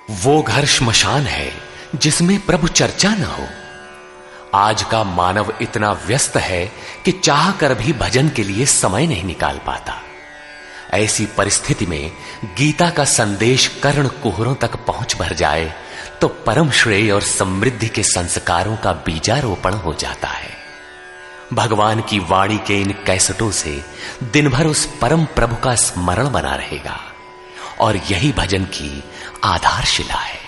वो घर श्मशान है जिसमें प्रभु चर्चा न हो। आज का मानव इतना व्यस्त है कि चाह कर भी भजन के लिए समय नहीं निकाल पाता। ऐसी परिस्थिति में गीता का संदेश कर्ण कुहरों तक पहुंच भर जाए तो परम श्रेय और समृद्धि के संस्कारों का बीजारोपण हो जाता है। भगवान की वाणी के इन कैसेटों से दिन भर उस परम प्रभु का स्मरण बना रहेगा और यही भजन की आधारशिला है।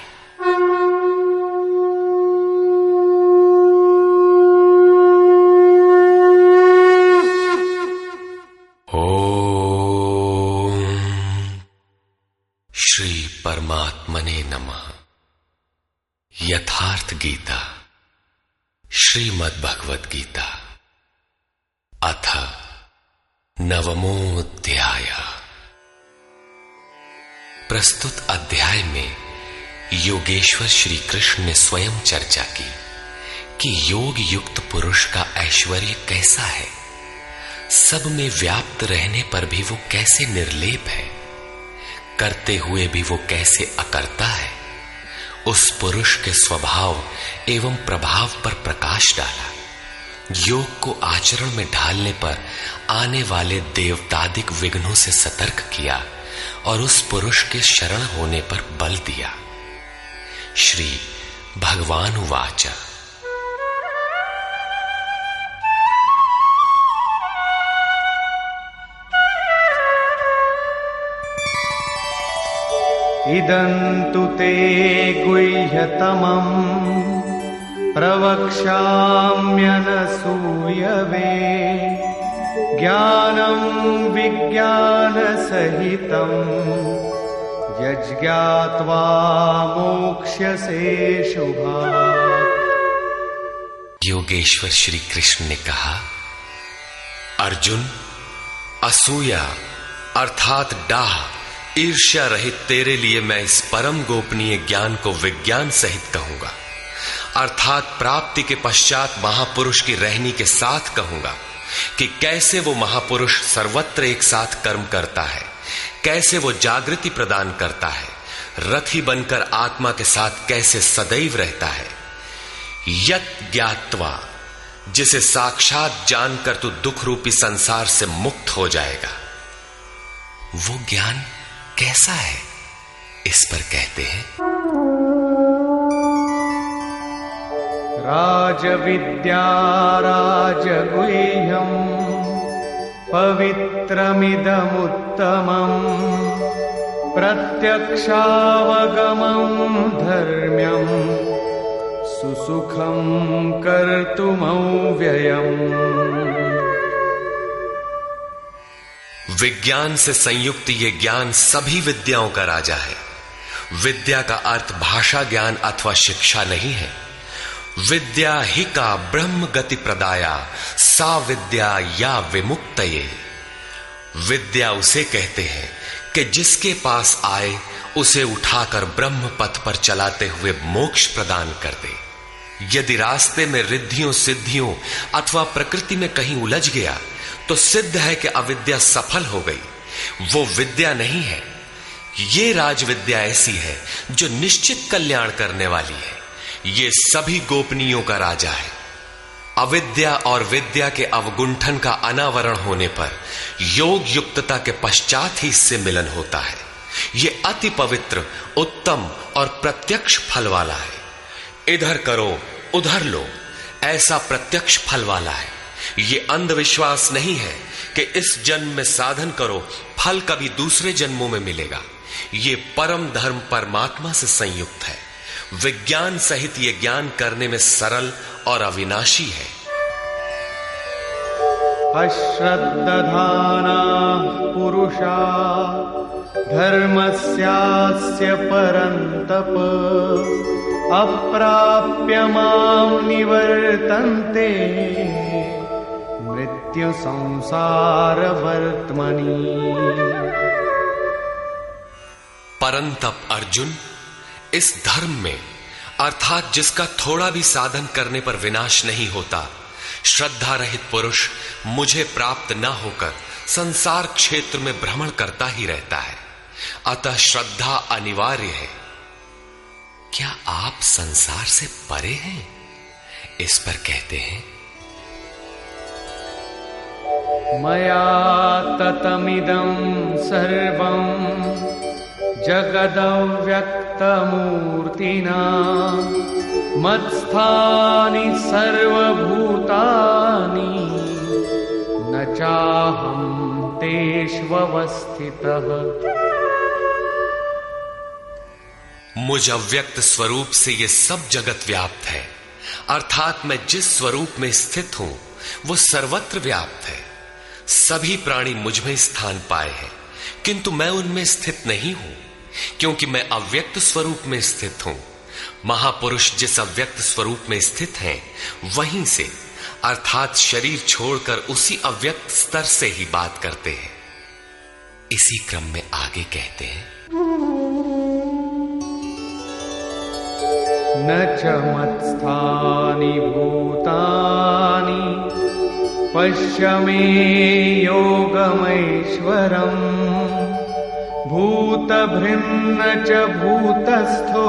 ओम श्री परमात्मने नमः। यथार्थ गीता श्रीमद् भगवद गीता अथ नवमोऽध्याय। प्रस्तुत अध्याय में योगेश्वर श्री कृष्ण ने स्वयं चर्चा की कि योग युक्त पुरुष का ऐश्वर्य कैसा है, सब में व्याप्त रहने पर भी वो कैसे निर्लेप है, करते हुए भी वो कैसे अकर्ता है। उस पुरुष के स्वभाव एवं प्रभाव पर प्रकाश डाला। योग को आचरण में ढालने पर आने वाले देवतादिक विघ्नों से सतर्क किया और उस पुरुष के शरण होने पर बल दिया। श्री भगवान उवाच। इदन्तु ते गुह्यतमम् प्रवक्ष्याम्यनसूयवे ज्ञानं विज्ञानसहितं यज्ञात्वा मोक्ष्यसे शुभात्। योगेश्वर श्री कृष्ण ने कहा, अर्जुन, असूया अर्थात डाह ईर्ष्या रहित तेरे लिए मैं इस परम गोपनीय ज्ञान को विज्ञान सहित कहूंगा, अर्थात प्राप्ति के पश्चात महापुरुष की रहनी के साथ कहूंगा कि कैसे वो महापुरुष सर्वत्र एक साथ कर्म करता है, कैसे वो जागृति प्रदान करता है, रथी बनकर आत्मा के साथ कैसे सदैव रहता है। यत् ज्ञात्वा, जिसे साक्षात जानकर तू दुख रूपी संसार से मुक्त हो जाएगा। वो ज्ञान कैसा है, इस पर कहते हैं, राजविद्या राजगुह्यं पवित्रमिदमुत्तमम् प्रत्यक्षावगमं धर्म्यं सुसुखं कर्तुमव्ययम्। विज्ञान से संयुक्त ये ज्ञान सभी विद्याओं का राजा है। विद्या का अर्थ भाषा ज्ञान अथवा शिक्षा नहीं है। विद्या ही का ब्रह्म गति प्रदाया सा विद्या या विमुक्तये। विद्या उसे कहते हैं कि जिसके पास आए उसे उठाकर ब्रह्म पथ पर चलाते हुए मोक्ष प्रदान कर दे। यदि रास्ते में रिद्धियों सिद्धियों अथवा प्रकृति में कहीं उलझ गया तो सिद्ध है कि अविद्या सफल हो गई। वो विद्या नहीं है। ये राजविद्या ऐसी है जो निश्चित कल्याण करने वाली है। ये सभी गोपनीयों का राजा है। अविद्या और विद्या के अवगुंठन का अनावरण होने पर योग युक्तता के पश्चात ही इससे मिलन होता है। ये अति पवित्र, उत्तम और प्रत्यक्ष फल वाला है। इधर करो उधर लो, ऐसा प्रत्यक्ष फल वाला है। ये अंधविश्वास नहीं है कि इस जन्म में साधन करो, फल कभी दूसरे जन्मों में मिलेगा। ये परम धर्म परमात्मा से संयुक्त है। विज्ञान सहित ये ज्ञान करने में सरल और अविनाशी है। अश्रद्दधानाः पुरुषा धर्मस्यास्य परन्तप अप्राप्य मां निवर्तन्ते मृत्यु संसार वर्त्मनि। परंतप अर्जुन, इस धर्म में अर्थात जिसका थोड़ा भी साधन करने पर विनाश नहीं होता, श्रद्धा रहित पुरुष मुझे प्राप्त न होकर संसार क्षेत्र में भ्रमण करता ही रहता है। अतः श्रद्धा अनिवार्य है। क्या आप संसार से परे हैं? इस पर कहते हैं, मया ततमिदं सर्वं जगदव्यक्तमूर्तिना मत्स्थानि सर्वभूतानि न चाहं तेष्वस्थितः। मुझ अव्यक्त स्वरूप से ये सब जगत व्याप्त है, अर्थात मैं जिस स्वरूप में स्थित हूं वो सर्वत्र व्याप्त है। सभी प्राणी मुझ में स्थान पाए हैं, किंतु मैं उनमें स्थित नहीं हूं, क्योंकि मैं अव्यक्त स्वरूप में स्थित हूं। महापुरुष जिस अव्यक्त स्वरूप में स्थित हैं, वहीं से अर्थात शरीर छोड़कर उसी अव्यक्त स्तर से ही बात करते हैं। इसी क्रम में आगे कहते हैं, न च मत्स्थानि भूतानि पश्य मे योगमैश्वरम् भूतभृन्न च भूतस्थो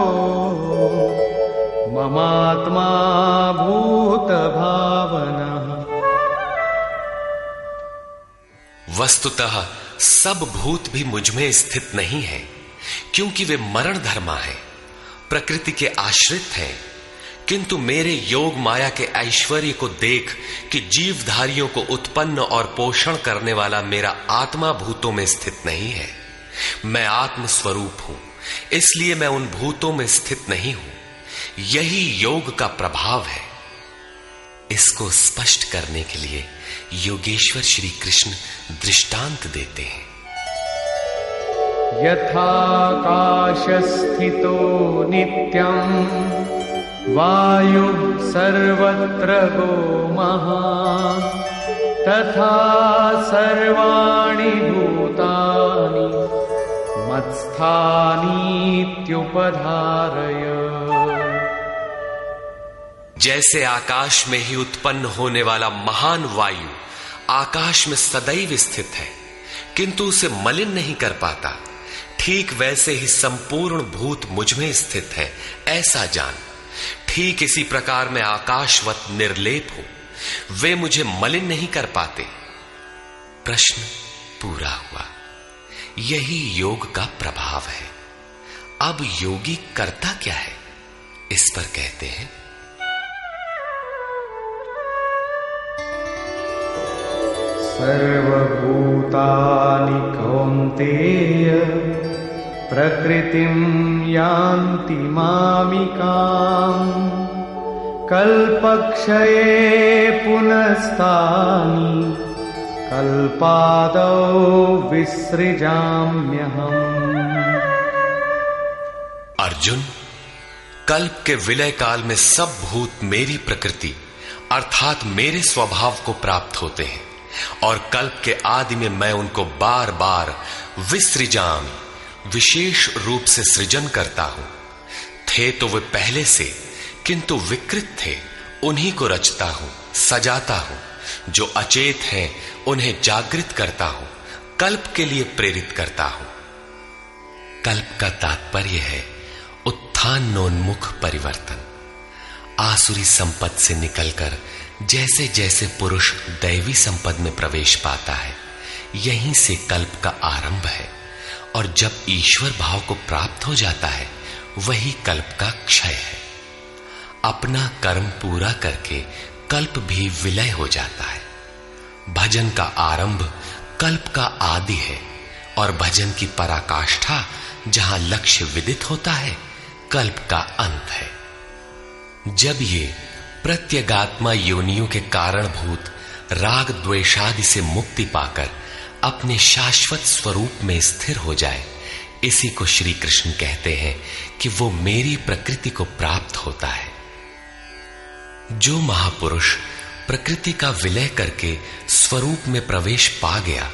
ममात्मा भूतभावनः। वस्तुतः सब भूत भी मुझ में स्थित नहीं है, क्योंकि वे मरण धर्मा है, प्रकृति के आश्रित हैं। किंतु मेरे योग माया के ऐश्वर्य को देख कि जीवधारियों को उत्पन्न और पोषण करने वाला मेरा आत्मा भूतों में स्थित नहीं है। मैं आत्म स्वरूप हूं, इसलिए मैं उन भूतों में स्थित नहीं हूं। यही योग का प्रभाव है। इसको स्पष्ट करने के लिए योगेश्वर श्री कृष्ण दृष्टांत देते हैं। यथाकाशस्थितो नित्यं वायुः सर्वत्र गोमः तथा सर्वाणि भूतानि मत्स्थानीत्युपधारय। जैसे आकाश में ही उत्पन्न होने वाला महान वायु आकाश में सदैव स्थित है, किंतु उसे मलिन नहीं कर पाता, ठीक वैसे ही संपूर्ण भूत मुझ में स्थित है, ऐसा जान। ठीक इसी प्रकार मैं आकाशवत निर्लेप हूं, वे मुझे मलिन नहीं कर पाते। प्रश्न पूरा हुआ। यही योग का प्रभाव है। अब योगी करता क्या है, इस पर कहते हैं, सर्वभूतानि कौन्तेय प्रकृतिं यान्ति मामिकाम् कल्पक्षये पुनस्तानि कल्पादौ विसृजाम्यहम्। अर्जुन, कल्प के विलय काल में सब भूत मेरी प्रकृति अर्थात मेरे स्वभाव को प्राप्त होते हैं, और कल्प के आदि में मैं उनको बार बार विसृजामि विशेष रूप से सृजन करता हूं। थे तो वे पहले से, किंतु विकृत थे, उन्हीं को रचता हूं, सजाता हूं। जो अचेत हैं उन्हें जागृत करता हूं, कल्प के लिए प्रेरित करता हूं। कल्प का तात्पर्य है उत्थानोन्मुख परिवर्तन। आसुरी संपद से निकलकर जैसे जैसे पुरुष दैवी संपद में प्रवेश पाता है, यहीं से कल्प का आरंभ है, और जब ईश्वर भाव को प्राप्त हो जाता है, वही कल्प का क्षय है। अपना कर्म पूरा करके कल्प भी विलय हो जाता है। भजन का आरंभ कल्प का आदि है, और भजन की पराकाष्ठा जहां लक्ष्य विदित होता है, कल्प का अंत है। जब ये प्रत्यगात्मा योनियों के कारणभूत राग द्वेषादि से मुक्ति पाकर अपने शाश्वत स्वरूप में स्थिर हो जाए, इसी को श्री कृष्ण कहते हैं कि वो मेरी प्रकृति को प्राप्त होता है। जो महापुरुष प्रकृति का विलय करके स्वरूप में प्रवेश पा गया,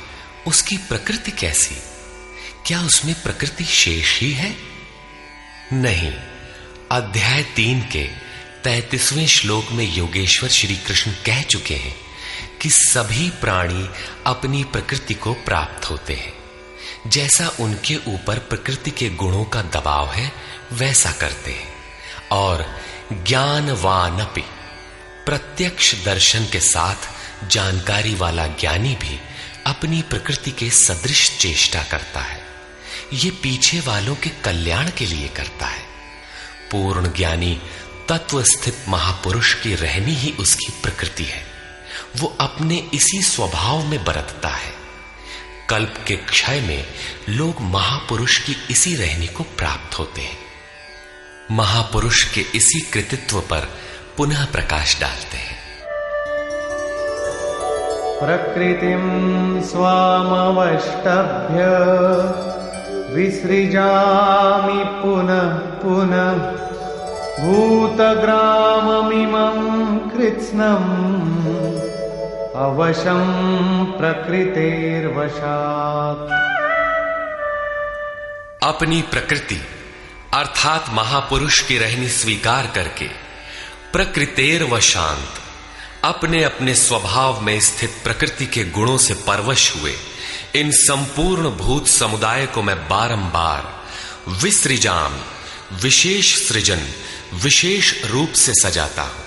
उसकी प्रकृति कैसी? क्या उसमें प्रकृति शेष ही है? नहीं। अध्याय 3 के 33वें श्लोक में योगेश्वर श्री कृष्ण कह चुके हैं कि सभी प्राणी अपनी प्रकृति को प्राप्त होते हैं। जैसा उनके ऊपर प्रकृति के गुणों का दबाव है, वैसा करते हैं। और ज्ञानवानपि, प्रत्यक्ष दर्शन के साथ जानकारी वाला ज्ञानी भी अपनी प्रकृति के सदृश चेष्टा करता है। ये पीछे वालों के कल्याण के लिए करता है। पूर्ण ज्ञानी तत्व स्थित महापुरुष की रहनी ही उसकी प्रकृति है। वो अपने इसी स्वभाव में बरतता है। कल्प के क्षय में लोग महापुरुष की इसी रहनी को प्राप्त होते हैं। महापुरुष के इसी कृतित्व पर पुनः प्रकाश डालते हैं। प्रकृतिं स्वामवष्टभ्य विसृजामि पुनः पुनः भूतग्राममिमं कृत्स्नम् अवशं प्रकृतेर्वशात्। अपनी प्रकृति अर्थात महापुरुष की रहनी स्वीकार करके प्रकृतेर्वशांत, अपने अपने स्वभाव में स्थित प्रकृति के गुणों से परवश हुए इन संपूर्ण भूत समुदाय को मैं बारंबार विसृजाम, विशेष सृजन, विशेष रूप से सजाता हूं।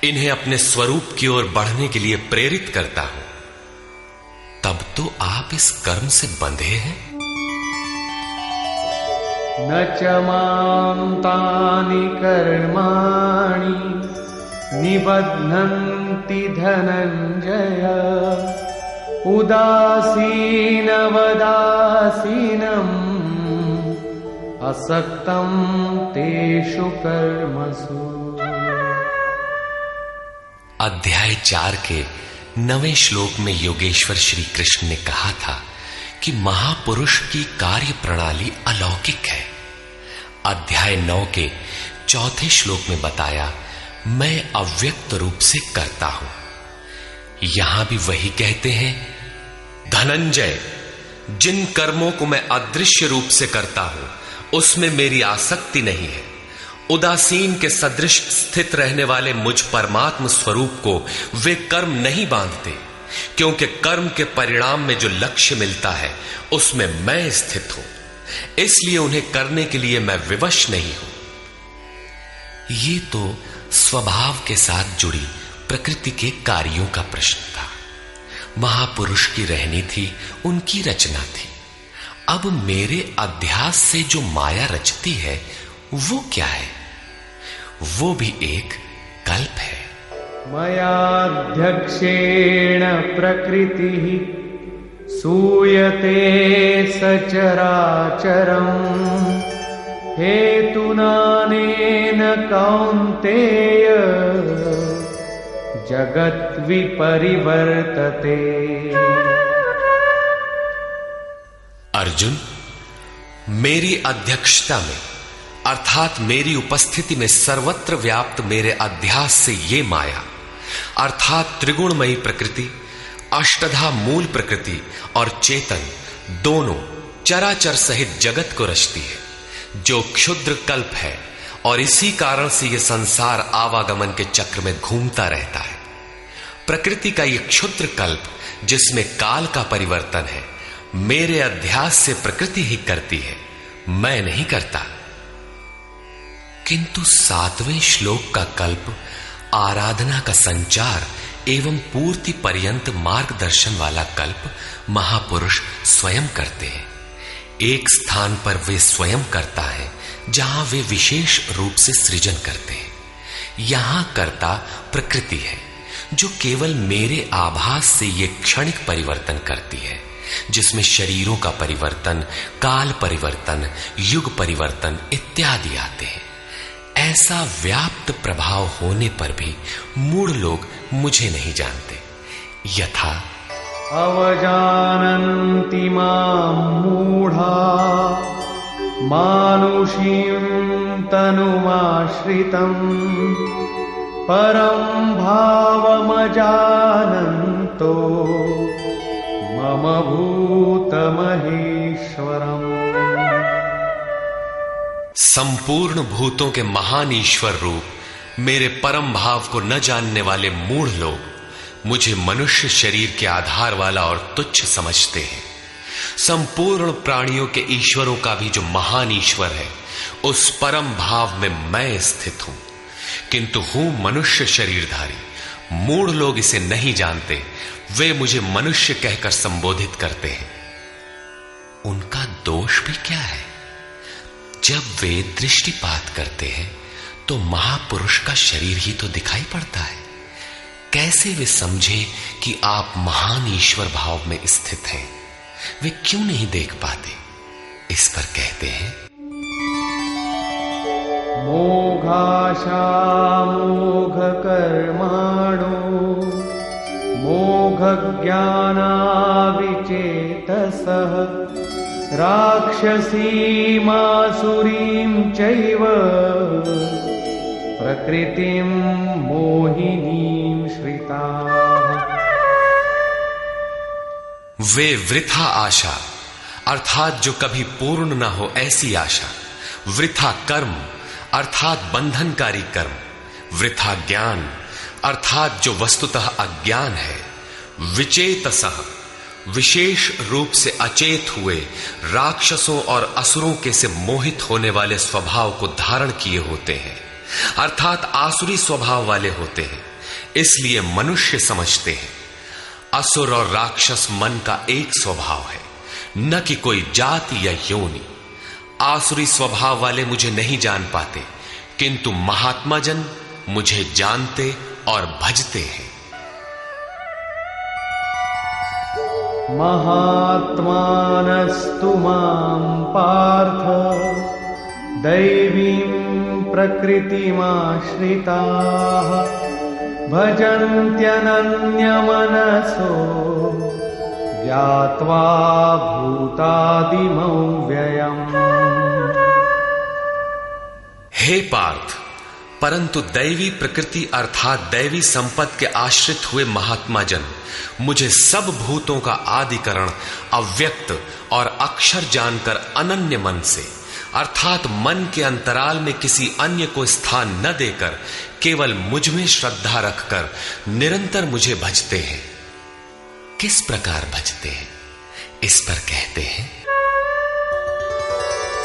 इन्हें अपने स्वरूप की ओर बढ़ने के लिए प्रेरित करता हूं। तब तो आप इस कर्म से बंधे हैं। न च मां तानि कर्माणि निबध्नन्ति धनञ्जय उदासीनवदासीनम् असक्तं तेषु कर्मसु। अध्याय 4 के 9वें श्लोक में योगेश्वर श्री कृष्ण ने कहा था कि महापुरुष की कार्य प्रणाली अलौकिक है। अध्याय 9 के 4थे श्लोक में बताया, मैं अव्यक्त रूप से करता हूं। यहां भी वही कहते हैं, धनंजय, जिन कर्मों को मैं अदृश्य रूप से करता हूं उसमें मेरी आसक्ति नहीं है। उदासीन के सदृश स्थित रहने वाले मुझ परमात्म स्वरूप को वे कर्म नहीं बांधते, क्योंकि कर्म के परिणाम में जो लक्ष्य मिलता है उसमें मैं स्थित हूं। इसलिए उन्हें करने के लिए मैं विवश नहीं हूं। ये तो स्वभाव के साथ जुड़ी प्रकृति के कार्यों का प्रश्न था। महापुरुष की रहनी थी, उनकी रचना थी। अब मेरे अध्यास से जो माया रचती है वो क्या है? वो भी एक कल्प है। मयाध्यक्षेण प्रकृतिः सूयते सचराचरम् हेतुनानेन कौन्तेय जगत् विपरिवर्तते। अर्जुन, मेरी अध्यक्षता में अर्थात मेरी उपस्थिति में सर्वत्र व्याप्त मेरे अध्यास से ये माया अर्थात त्रिगुणमयी प्रकृति, अष्टधा मूल प्रकृति और चेतन दोनों चराचर सहित जगत को रचती है, जो क्षुद्र कल्प है। और इसी कारण से यह संसार आवागमन के चक्र में घूमता रहता है। प्रकृति का यह क्षुद्र कल्प जिसमें काल का परिवर्तन है, मेरे अध्यास से प्रकृति ही करती है, मैं नहीं करता। किंतु 7वें श्लोक का कल्प आराधना का संचार एवं पूर्ति पर्यंत मार्गदर्शन वाला कल्प महापुरुष स्वयं करते हैं। एक स्थान पर वे स्वयं करता है जहां वे विशेष रूप से सृजन करते हैं। यहां कर्ता प्रकृति है, जो केवल मेरे आभास से ये क्षणिक परिवर्तन करती है, जिसमें शरीरों का परिवर्तन, काल परिवर्तन, युग परिवर्तन इत्यादि आते हैं। ऐसा व्याप्त प्रभाव होने पर भी मूढ़ लोग मुझे नहीं जानते। यथा अवजानन्ति मां मूढ़ा मानुषीं तनुमाश्रितम् परं भावमजानन्तो मम भूतमहेश्वरम्। संपूर्ण भूतों के महान ईश्वर रूप मेरे परम भाव को न जानने वाले मूढ़ लोग मुझे मनुष्य शरीर के आधार वाला और तुच्छ समझते हैं। संपूर्ण प्राणियों के ईश्वरों का भी जो महान ईश्वर है उस परम भाव में मैं स्थित हूं, किंतु हूं मनुष्य शरीरधारी। मूढ़ लोग इसे नहीं जानते, वे मुझे मनुष्य कहकर संबोधित करते हैं। उनका दोष भी क्या है? जब वे दृष्टिपात करते हैं तो महापुरुष का शरीर ही तो दिखाई पड़ता है। कैसे वे समझे कि आप महान ईश्वर भाव में स्थित हैं? वे क्यों नहीं देख पाते? इस पर कहते हैं, मोघाशा मोघ कर्माणो मोघ ज्ञानाविचेतसः राक्षसीमासुरीं चैव प्रकृतिं मोहिनीं श्रिताः। वे वृथा आशा अर्थात जो कभी पूर्ण न हो ऐसी आशा, वृथा कर्म अर्थात बंधनकारी कर्म, वृथा ज्ञान अर्थात जो वस्तुतः अज्ञान है, विचेतसः विशेष रूप से अचेत हुए राक्षसों और असुरों के से मोहित होने वाले स्वभाव को धारण किए होते हैं, अर्थात आसुरी स्वभाव वाले होते हैं। इसलिए मनुष्य समझते हैं असुर और राक्षस मन का एक स्वभाव है, न कि कोई जाति या योनि। आसुरी स्वभाव वाले मुझे नहीं जान पाते, किंतु महात्मा जन मुझे जानते और भजते हैं। महात्मानस्तु मां पार्थ दैवीं प्रकृतिमाश्रिताः भजन्त्यनन्यमनसो ज्ञात्वा भूतादिमं व्ययम्। हे पार्थ, परंतु दैवी प्रकृति अर्थात दैवी संपत्ति के आश्रित हुए महात्मा जन मुझे सब भूतों का आदिकरण अव्यक्त और अक्षर जानकर अनन्य मन से अर्थात मन के अंतराल में किसी अन्य को स्थान न देकर केवल मुझ में श्रद्धा रखकर निरंतर मुझे भजते हैं। किस प्रकार भजते हैं? इस पर कहते हैं,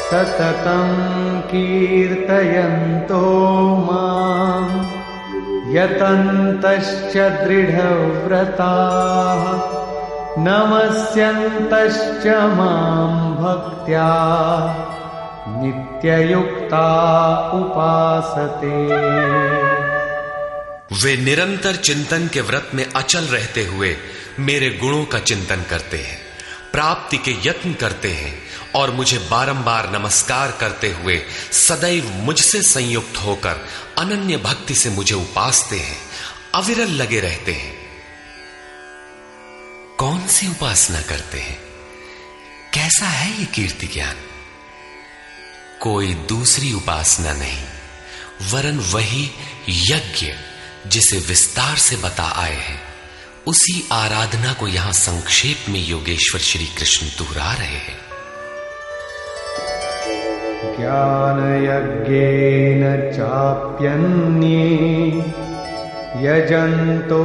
सततं कीर्तयन्तो मां यतन्तश्च दृढव्रताः नमस्यन्तश्च मां भक्त्या नित्ययुक्ता उपासते। वे निरंतर चिंतन के व्रत में अचल रहते हुए मेरे गुणों का चिंतन करते हैं, प्राप्ति के यत्न करते हैं और मुझे बारंबार नमस्कार करते हुए सदैव मुझसे संयुक्त होकर अनन्य भक्ति से मुझे उपासते हैं, अविरल लगे रहते हैं। कौन सी उपासना करते हैं? कैसा है ये कीर्ति ज्ञान? कोई दूसरी उपासना नहीं, वरन वही यज्ञ जिसे विस्तार से बता आए हैं, उसी आराधना को यहां संक्षेप में योगेश्वर श्री कृष्ण दोहरा रहे हैं। ज्ञान यज्ञेन चाप्यन्ये यजन्तो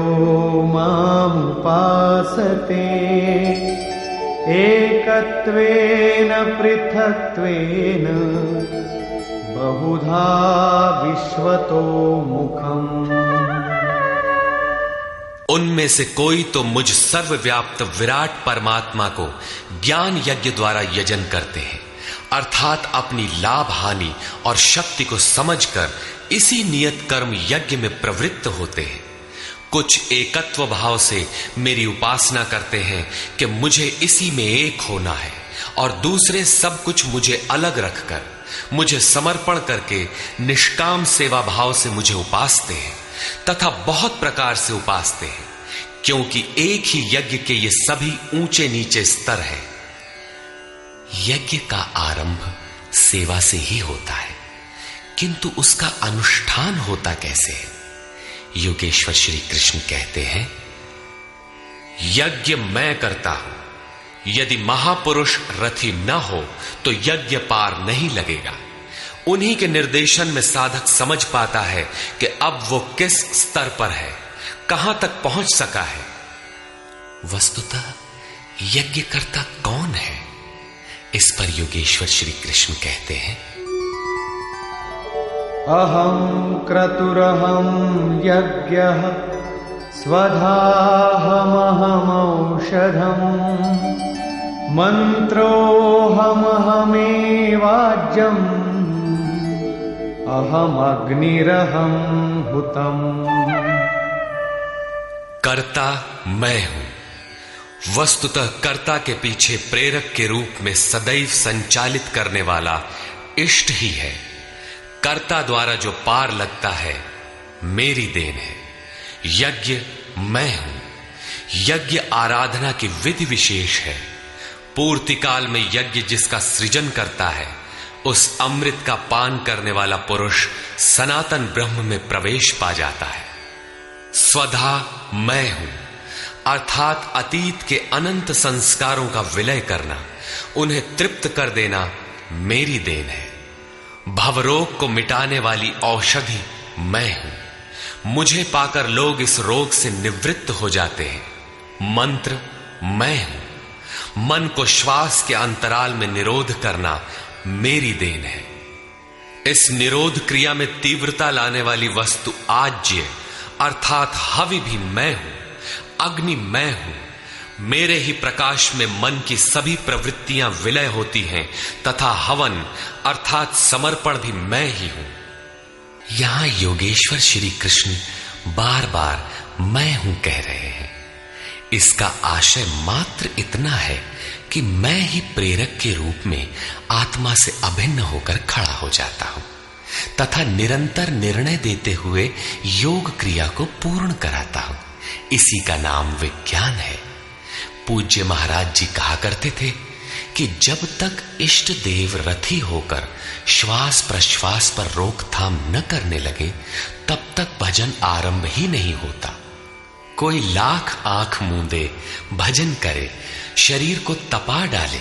मामुपासते एकत्वेन पृथक्त्वेन बहुधा विश्वतो मुखम्। उनमें से कोई तो मुझ सर्वव्याप्त विराट परमात्मा को ज्ञान यज्ञ द्वारा यजन करते हैं, अर्थात अपनी लाभ हानि और शक्ति को समझकर इसी नियत कर्म यज्ञ में प्रवृत्त होते हैं। कुछ एकत्व भाव से मेरी उपासना करते हैं कि मुझे इसी में एक होना है, और दूसरे सब कुछ मुझे अलग रखकर मुझे समर्पण करके निष्काम सेवा भाव से मुझे उपासते हैं तथा बहुत प्रकार से उपासते हैं, क्योंकि एक ही यज्ञ के ये सभी ऊंचे नीचे स्तर हैं। यज्ञ का आरंभ सेवा से ही होता है, किंतु उसका अनुष्ठान होता कैसे है? योगेश्वर श्री कृष्ण कहते हैं, यज्ञ मैं करता हूं। यदि महापुरुष रथी न हो तो यज्ञ पार नहीं लगेगा। उन्हीं के निर्देशन में साधक समझ पाता है कि अब वो किस स्तर पर है, कहां तक पहुंच सका है। वस्तुतः यज्ञ करता कौन है? इस पर योगेश्वर श्री कृष्ण कहते हैं, अहं क्रतुरहं यज्ञः स्वधाहमहमौषधम् मन्त्रोऽहमहमेवाज्यम् अहमग्निरहं हुतम्। कर्ता मैं हूं। वस्तुतः कर्ता के पीछे प्रेरक के रूप में सदैव संचालित करने वाला इष्ट ही है। कर्ता द्वारा जो पार लगता है मेरी देन है। यज्ञ मैं हूं। यज्ञ आराधना की विधि विशेष है। पूर्ति काल में यज्ञ जिसका सृजन करता है उस अमृत का पान करने वाला पुरुष सनातन ब्रह्म में प्रवेश पा जाता है। स्वधा मैं हूं अर्थात अतीत के अनंत संस्कारों का विलय करना, उन्हें तृप्त कर देना मेरी देन है। भवरोग को मिटाने वाली औषधि मैं हूं। मुझे पाकर लोग इस रोग से निवृत्त हो जाते हैं। मंत्र मैं हूं। मन को श्वास के अंतराल में निरोध करना मेरी देन है। इस निरोध क्रिया में तीव्रता लाने वाली वस्तु आज्य अर्थात हवि भी मैं हूं। अग्नि मैं हूं। मेरे ही प्रकाश में मन की सभी प्रवृत्तियां विलय होती हैं तथा हवन अर्थात समर्पण भी मैं ही हूं। यहां योगेश्वर श्री कृष्ण बार बार मैं हूं कह रहे हैं। इसका आशय मात्र इतना है कि मैं ही प्रेरक के रूप में आत्मा से अभिन्न होकर खड़ा हो जाता हूं तथा निरंतर निर्णय देते हुए योग क्रिया को पूर्ण कराता हूं। इसी का नाम विज्ञान है। पूज्य महाराज जी कहा करते थे कि जब तक इष्ट देव रथी होकर श्वास प्रश्वास पर रोकथाम न करने लगे तब तक भजन आरंभ ही नहीं होता। कोई लाख आंख मूंदे भजन करे, शरीर को तपा डाले,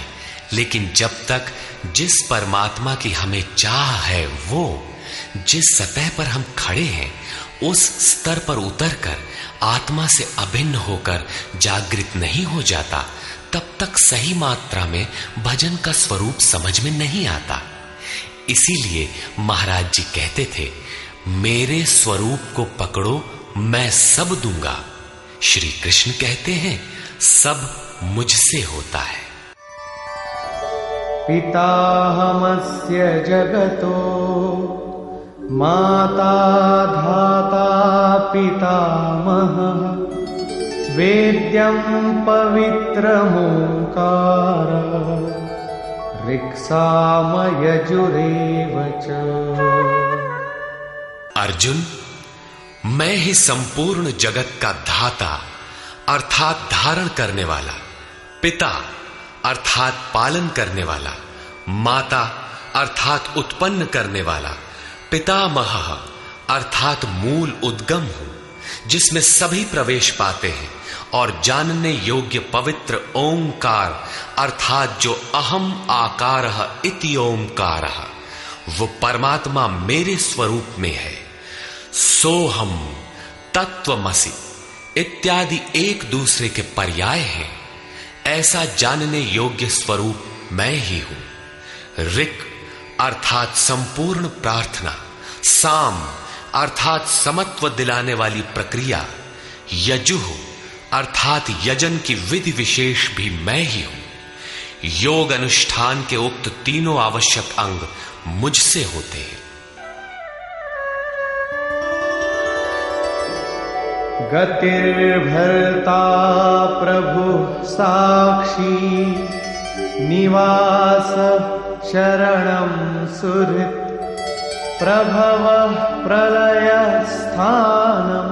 लेकिन जब तक जिस परमात्मा की हमें चाह है वो जिस सतह पर हम खड़े हैं उस स्तर पर उतरकर आत्मा से अभिन्न होकर जागृत नहीं हो जाता तब तक सही मात्रा में भजन का स्वरूप समझ में नहीं आता। इसीलिए महाराज जी कहते थे, मेरे स्वरूप को पकड़ो मैं सब दूंगा। श्री कृष्ण कहते हैं सब मुझसे होता है। पिताहमस्य जगतो माता धाता पितामहः वेद्यं पवित्रमोंकार ऋक्सामयजुरेव च। अर्जुन, मैं ही संपूर्ण जगत का धाता अर्थात धारण करने वाला, पिता अर्थात पालन करने वाला, माता अर्थात उत्पन्न करने वाला, पितामह अर्थात मूल उद्गम हूं जिसमें सभी प्रवेश पाते हैं, और जानने योग्य पवित्र ओंकार अर्थात जो अहम आकारः इति ओंकारः वो परमात्मा मेरे स्वरूप में है। सोहम, तत्वमसि इत्यादि एक दूसरे के पर्याय हैं। ऐसा जानने योग्य स्वरूप मैं ही हूं। ऋक् अर्थात संपूर्ण प्रार्थना, साम अर्थात समत्व दिलाने वाली प्रक्रिया, यजुः अर्थात यजन की विधि विशेष भी मैं ही हूं। योग अनुष्ठान के उक्त तीनों आवश्यक अंग मुझसे होते हैं। गतिर्भर्ता प्रभु साक्षी निवास शरणं सुहृत् प्रभवः प्रलयस्थानं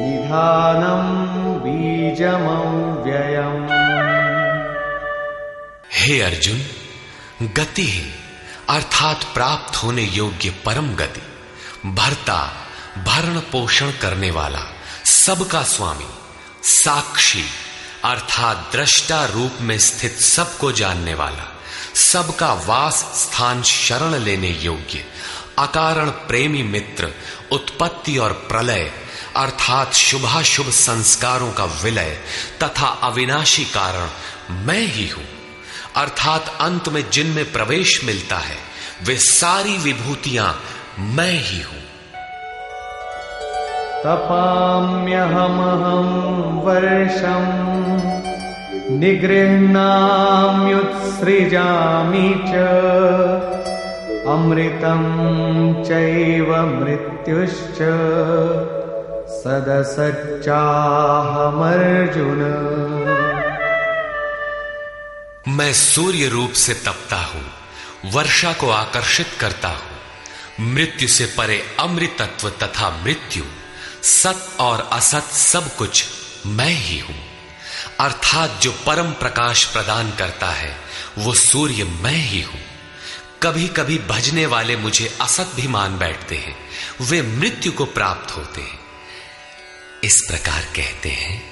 निधानं बीजमव्ययम्। हे अर्जुन, गति अर्थात प्राप्त होने योग्य परम गति, भर्ता भरण पोषण करने वाला, सबका स्वामी, साक्षी अर्थात दृष्टा रूप में स्थित सबको जानने वाला, सबका वास स्थान शरण लेने योग्य, अकारण प्रेमी मित्र, उत्पत्ति और प्रलय अर्थात शुभाशुभ संस्कारों का विलय तथा अविनाशी कारण मैं ही हूं। अर्थात अंत में जिनमें प्रवेश मिलता है वे सारी विभूतियां मैं ही हूं। तपाम्यहमहं वर्षं निगृह्णाम्युत्सृजामि च अमृतं चैव मृत्युश्च सदसच्चाहमर्जुन। मैं सूर्य रूप से तपता हूं, वर्षा को आकर्षित करता हूं, मृत्यु से परे अमृतत्व तथा मृत्यु, सत और असत सब कुछ मैं ही हूं। अर्थात जो परम प्रकाश प्रदान करता है वो सूर्य मैं ही हूं। कभी कभी भजने वाले मुझे असत भी मान बैठते हैं, वे मृत्यु को प्राप्त होते हैं। इस प्रकार कहते हैं,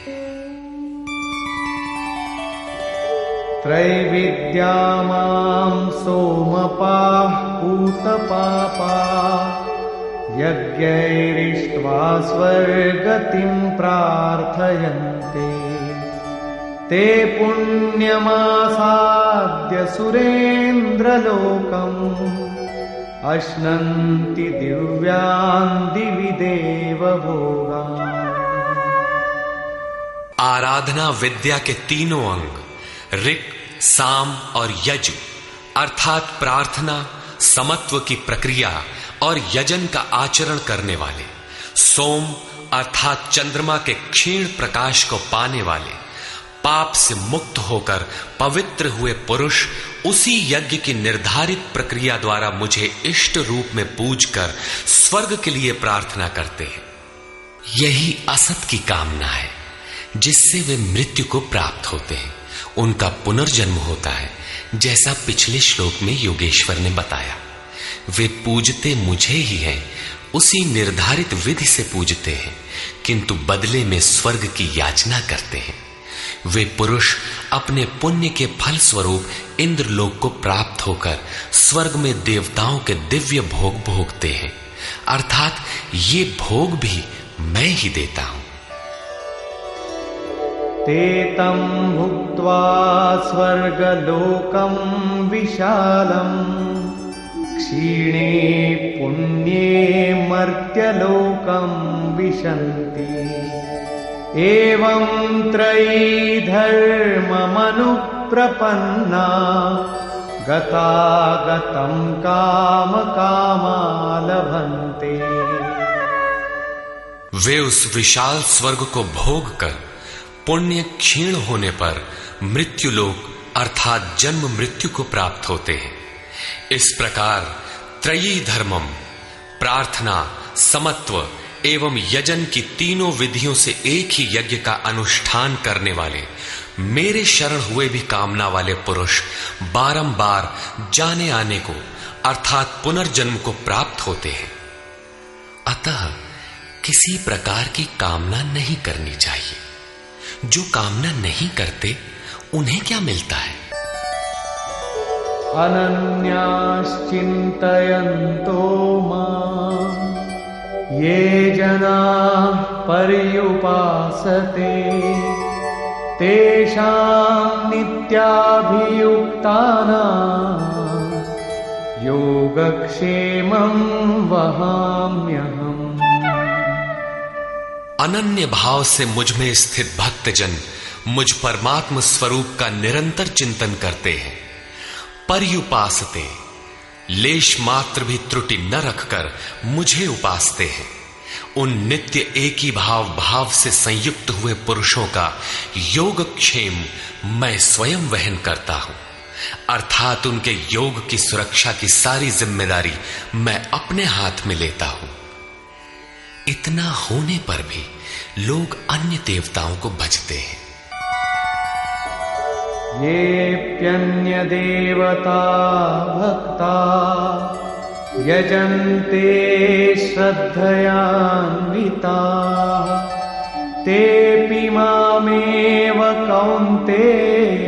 त्रैविद्या मां सोमपाः पूतपापाः यज्ञैरिष्ट्वा स्वर्गतिं प्रार्थयन्ते ते पुण्यमासाद्य सुरेन्द्रलोकम् अश्नन्ति दिव्यान् दिवि देवभोगान्। आराधना विद्या के तीनों अंग ऋक्, साम और यज अर्थात प्रार्थना, समत्व की प्रक्रिया और यजन का आचरण करने वाले, सोम अर्थात चंद्रमा के क्षीण प्रकाश को पाने वाले, पाप से मुक्त होकर पवित्र हुए पुरुष उसी यज्ञ की निर्धारित प्रक्रिया द्वारा मुझे इष्ट रूप में पूजकर स्वर्ग के लिए प्रार्थना करते हैं। यही असत की कामना है जिससे वे मृत्यु को प्राप्त होते हैं, उनका पुनर्जन्म होता है, जैसा पिछले श्लोक में योगेश्वर ने बताया। वे पूजते मुझे ही हैं, उसी निर्धारित विधि से पूजते हैं, किंतु बदले में स्वर्ग की याचना करते हैं। वे पुरुष अपने पुण्य के फल स्वरूप इंद्रलोक को प्राप्त होकर स्वर्ग में देवताओं के दिव्य भोग भोगते हैं, अर्थात ये भोग भी मैं ही देता हूं। ते तं भुक्त्वा स्वर्गलोकं विशालम् क्षीणे पुण्ये मर्त्यलोकं विशन्ति एवं त्रयी धर्ममनुप्रपन्ना गतागतं कामकामा लभन्ते। वे उस विशाल स्वर्ग को भोग कर पुण्य क्षीण होने पर मृत्युलोक अर्थात जन्म मृत्यु को प्राप्त होते हैं। इस प्रकार त्रयी धर्मम प्रार्थना, समत्व एवं यजन की तीनों विधियों से एक ही यज्ञ का अनुष्ठान करने वाले मेरे शरण हुए भी कामना वाले पुरुष बारंबार जाने आने को अर्थात पुनर्जन्म को प्राप्त होते हैं। अतः किसी प्रकार की कामना नहीं करनी चाहिए। जो कामना नहीं करते उन्हें क्या मिलता है? अनन्याश्चिन्तयन्तो मां ये जनाः पर्युपासते तेषां नित्याभियुक्तानां योगक्षेमं वहाम्यहम्। अनन्य भाव से मुझ में स्थित भक्तजन मुझ परमात्म स्वरूप का निरंतर चिंतन करते हैं। पर्युपासते लेश मात्र भी त्रुटि न रखकर मुझे उपासते हैं। उन नित्य एक ही भाव से संयुक्त हुए पुरुषों का योगक्षेम मैं स्वयं वहन करता हूं, अर्थात उनके योग की सुरक्षा की सारी जिम्मेदारी मैं अपने हाथ में लेता हूं। इतना होने पर भी लोग अन्य देवताओं को भजते हैं। येऽप्यन्य देवता भक्ता यजन्ते श्रद्धयान्विता तेऽपि मामेव कौन्तेय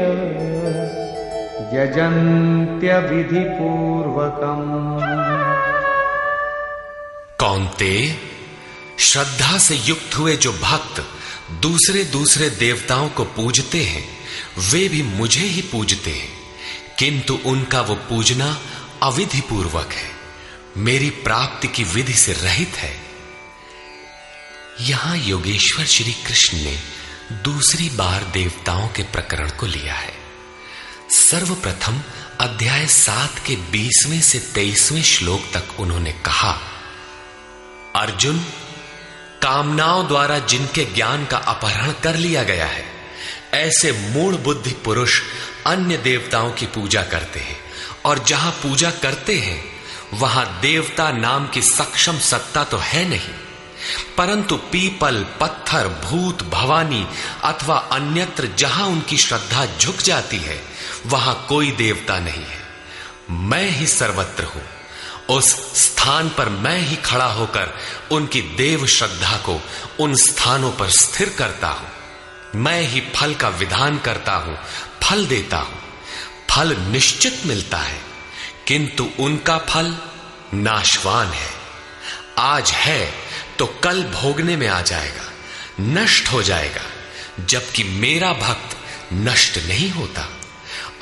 यजन्त्य विधिपूर्वकम्। कौन्तेय, श्रद्धा से युक्त हुए जो भक्त दूसरे दूसरे देवताओं को पूजते हैं वे भी मुझे ही पूजते हैं, किंतु उनका वो पूजना अविधि पूर्वक है, मेरी प्राप्ति की विधि से रहित है। यहां योगेश्वर श्री कृष्ण ने दूसरी बार देवताओं के प्रकरण को लिया है। सर्वप्रथम अध्याय 7 के 20वें से 23वें श्लोक तक उन्होंने कहा, अर्जुन, कामनाओं द्वारा जिनके ज्ञान का अपहरण कर लिया गया है, ऐसे मूढ़ बुद्धि पुरुष अन्य देवताओं की पूजा करते हैं, और जहां पूजा करते हैं वहां देवता नाम की सक्षम सत्ता तो है नहीं, परंतु पीपल, पत्थर, भूत, भवानी अथवा अन्यत्र जहां उनकी श्रद्धा झुक जाती है वहां कोई देवता नहीं है। मैं ही सर्वत्र हूं। उस स्थान पर मैं ही खड़ा होकर उनकी देव श्रद्धा को उन स्थानों पर स्थिर करता हूं। मैं ही फल का विधान करता हूं, फल देता हूं। फल निश्चित मिलता है, किंतु उनका फल नाशवान है। आज है तो कल भोगने में आ जाएगा, नष्ट हो जाएगा, जबकि मेरा भक्त नष्ट नहीं होता।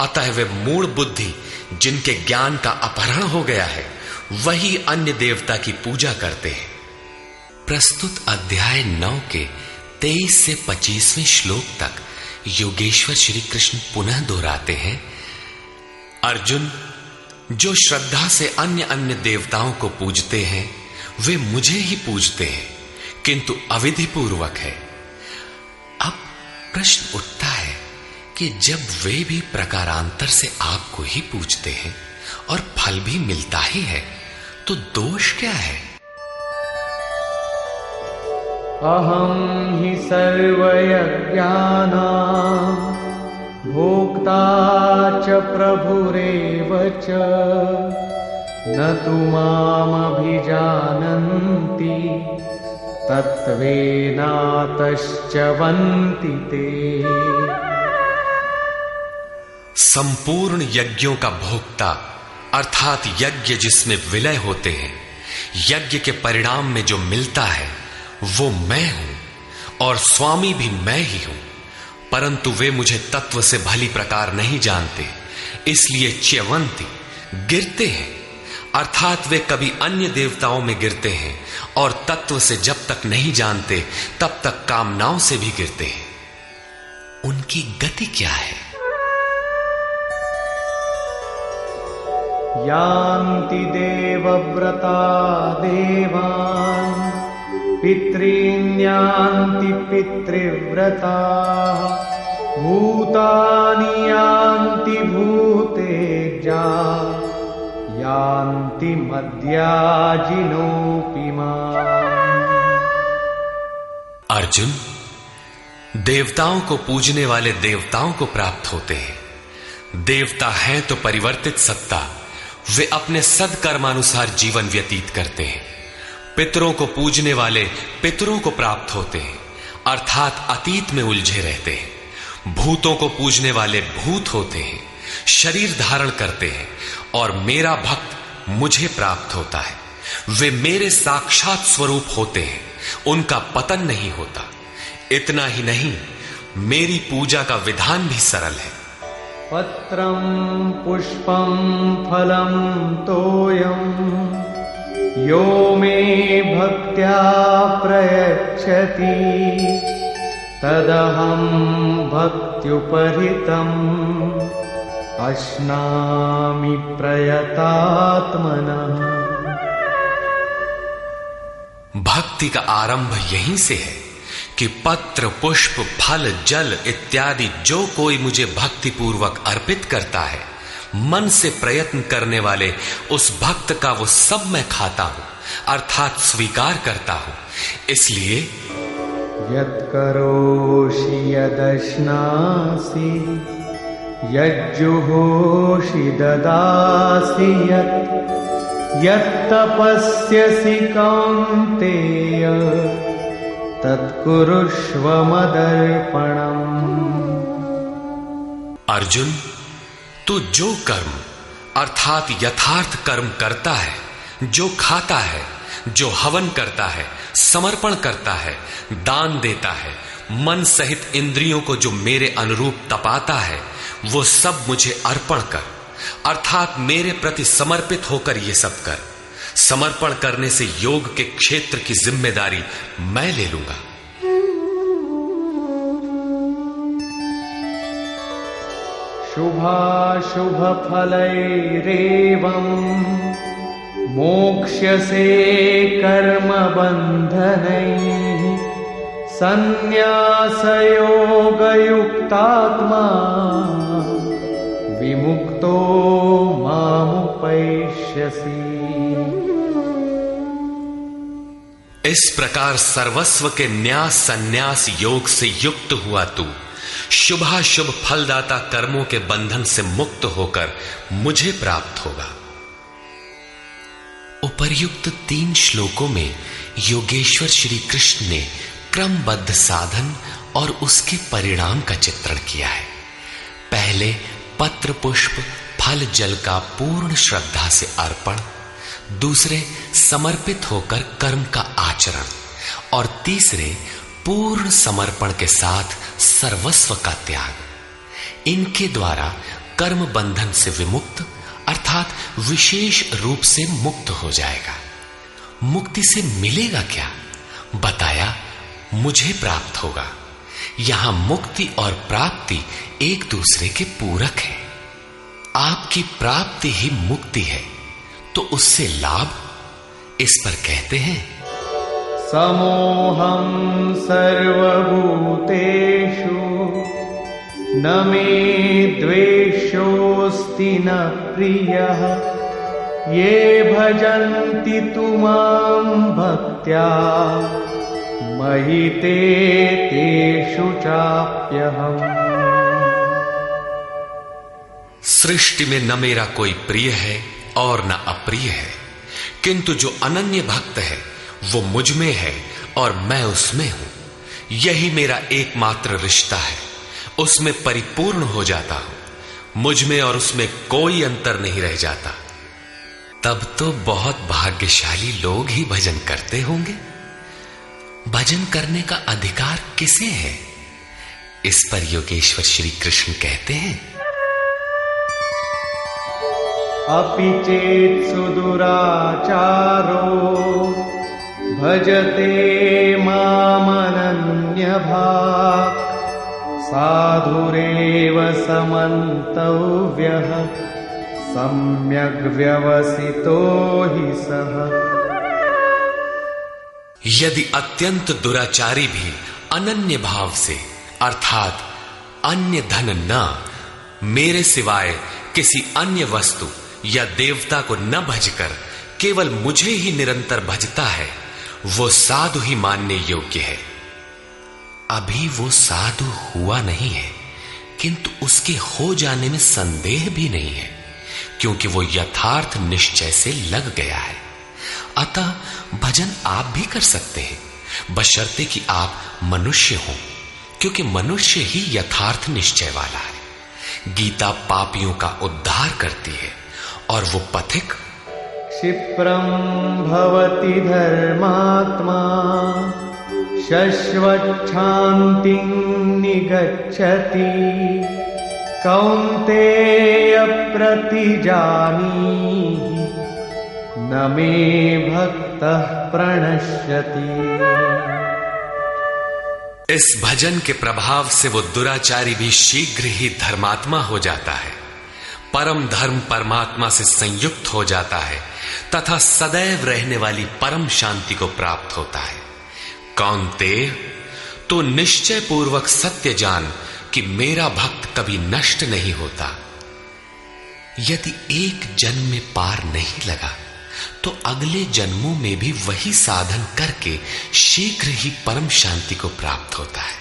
अतः वे मूढ़ बुद्धि जिनके ज्ञान का अपहरण हो गया है वही अन्य देवता की पूजा करते हैं। प्रस्तुत अध्याय 9 के 23 से 25वें श्लोक तक योगेश्वर श्री कृष्ण पुनः दोहराते हैं, अर्जुन, जो श्रद्धा से अन्य अन्य देवताओं को पूजते हैं वे मुझे ही पूजते हैं, किंतु अविधि पूर्वक है। अब प्रश्न उठता है कि जब वे भी प्रकारांतर से आपको ही पूजते हैं और फल भी मिलता ही है, तो दोष क्या है? अहम ही सर्वयज्ञानां भोक्ता च प्रभुरेव च न तु मामभिजानन्ति तत्त्वेनातश्च वन्ति ते। संपूर्ण यज्ञों का भोक्ता अर्थात यज्ञ जिसमें विलय होते हैं, यज्ञ के परिणाम में जो मिलता है वो मैं हूं और स्वामी भी मैं ही हूं, परंतु वे मुझे तत्व से भली प्रकार नहीं जानते, इसलिए च्यवंती गिरते हैं, अर्थात वे कभी अन्य देवताओं में गिरते हैं और तत्व से जब तक नहीं जानते तब तक कामनाओं से भी गिरते हैं। उनकी गति क्या है? यान्ति देवव्रता देवान् पितॄन् यान्ति पितृव्रता भूतानि यान्ति भूतेजा यान्ति मद्याजिनोऽपि माम्। अर्जुन, देवताओं को पूजने वाले देवताओं को प्राप्त होते हैं। देवता हैं तो परिवर्तित सत्ता, वे अपने सदकर्मानुसार जीवन व्यतीत करते हैं। पितरों को पूजने वाले पितरों को प्राप्त होते हैं, अर्थात अतीत में उलझे रहते हैं। भूतों को पूजने वाले भूत होते हैं, शरीर धारण करते हैं, और मेरा भक्त मुझे प्राप्त होता है। वे मेरे साक्षात स्वरूप होते हैं, उनका पतन नहीं होता। इतना ही नहीं, मेरी पूजा का विधान भी सरल है। पत्रं पुष्पं फलं तोयं यो मे भक्त्या प्रयच्छति तदहं भक्त्युपहृतम् अश्नामि प्रयतात्मनः। भक्ति का आरंभ यहीं से है कि पत्र, पुष्प, फल, जल इत्यादि जो कोई मुझे भक्ति पूर्वक अर्पित करता है, मन से प्रयत्न करने वाले उस भक्त का वो सब मैं खाता हूं, अर्थात स्वीकार करता हूं। इसलिए यत्करोषि यदश्नासि यज्जुहोषि ददासि यत्तपस्यसि कौन्तेय तत्कुरुष्व मदर्पणम्। अर्जुन, तू जो कर्म अर्थात यथार्थ कर्म करता है, जो खाता है, जो हवन करता है, समर्पण करता है, दान देता है, मन सहित इंद्रियों को जो मेरे अनुरूप तपाता है, वो सब मुझे अर्पण कर। अर्थात मेरे प्रति समर्पित होकर यह सब कर। समर्पण करने से योग के क्षेत्र की जिम्मेदारी मैं ले लूंगा। शुभाशुभ फलैरेवं मोक्ष्यसे कर्म बन्धनैः संन्यासयोगयुक्तात्मा विमुक्तो मामुपैष्यसि। इस प्रकार सर्वस्व के न्यास संन्यास योग से युक्त हुआ तू शुभाशुभ फलदाता कर्मों के बंधन से मुक्त होकर मुझे प्राप्त होगा। उपर्युक्त 3 श्लोकों में योगेश्वर श्री कृष्ण ने क्रमबद्ध साधन और उसके परिणाम का चित्रण किया है। पहले पत्र पुष्प फल जल का पूर्ण श्रद्धा से अर्पण, दूसरे समर्पित होकर कर्म का आचरण और तीसरे पूर्ण समर्पण के साथ सर्वस्व का त्याग। इनके द्वारा कर्म बंधन से विमुक्त अर्थात विशेष रूप से मुक्त हो जाएगा। मुक्ति से मिलेगा क्या? बताया मुझे प्राप्त होगा। यहां मुक्ति और प्राप्ति एक दूसरे के पूरक है। आपकी प्राप्ति ही मुक्ति है, तो उससे लाभ इस पर कहते हैं समोहं सर्वभूतेषु न मे द्वेषोऽस्ति न प्रियः ये भजन्ति तु मां भक्त्या मयि ते तेषु चाप्यहम्। सृष्टि में न मेरा कोई प्रिय है और न अप्रिय है, किंतु जो अनन्य भक्त है वो मुझ में है और मैं उसमें हूं। यही मेरा एकमात्र रिश्ता है, उसमें परिपूर्ण हो जाता हूं। मुझ में और उसमें कोई अंतर नहीं रह जाता। तब तो बहुत भाग्यशाली लोग ही भजन करते होंगे। भजन करने का अधिकार किसे है? इस पर योगेश्वर श्री कृष्ण कहते हैं अपि चेत् सुदुराचारो भजते मामनन्यभाक् साधुरेव समन्तव्यः सम्यग् व्यवसितो हि सः। यदि अत्यंत दुराचारी भी अनन्य भाव से अर्थात अन्य धन न, मेरे सिवाय किसी अन्य वस्तु या देवता को न भजकर केवल मुझे ही निरंतर भजता है, वो साधु ही मानने योग्य है। अभी वो साधु हुआ नहीं है, किंतु उसके हो जाने में संदेह भी नहीं है, क्योंकि वो यथार्थ निश्चय से लग गया है। अतः भजन आप भी कर सकते हैं, बशर्ते कि आप मनुष्य हो, क्योंकि मनुष्य ही यथार्थ निश्चय वाला है। गीता पापियों का उद्धार करती है और वो पथिक क्षिप्रं भवति धर्मात्मा शश्वच्छान्तिं निगच्छति कौन्तेय प्रतिजानीहि न मे भक्तः प्रणश्यति। इस भजन के प्रभाव से वो दुराचारी भी शीघ्र ही धर्मात्मा हो जाता है, परम धर्म परमात्मा से संयुक्त हो जाता है तथा सदैव रहने वाली परम शांति को प्राप्त होता है। कौन्तेय, तो निश्चय पूर्वक सत्य जान कि मेरा भक्त कभी नष्ट नहीं होता। यदि एक जन्म में पार नहीं लगा तो अगले जन्मों में भी वही साधन करके शीघ्र ही परम शांति को प्राप्त होता है।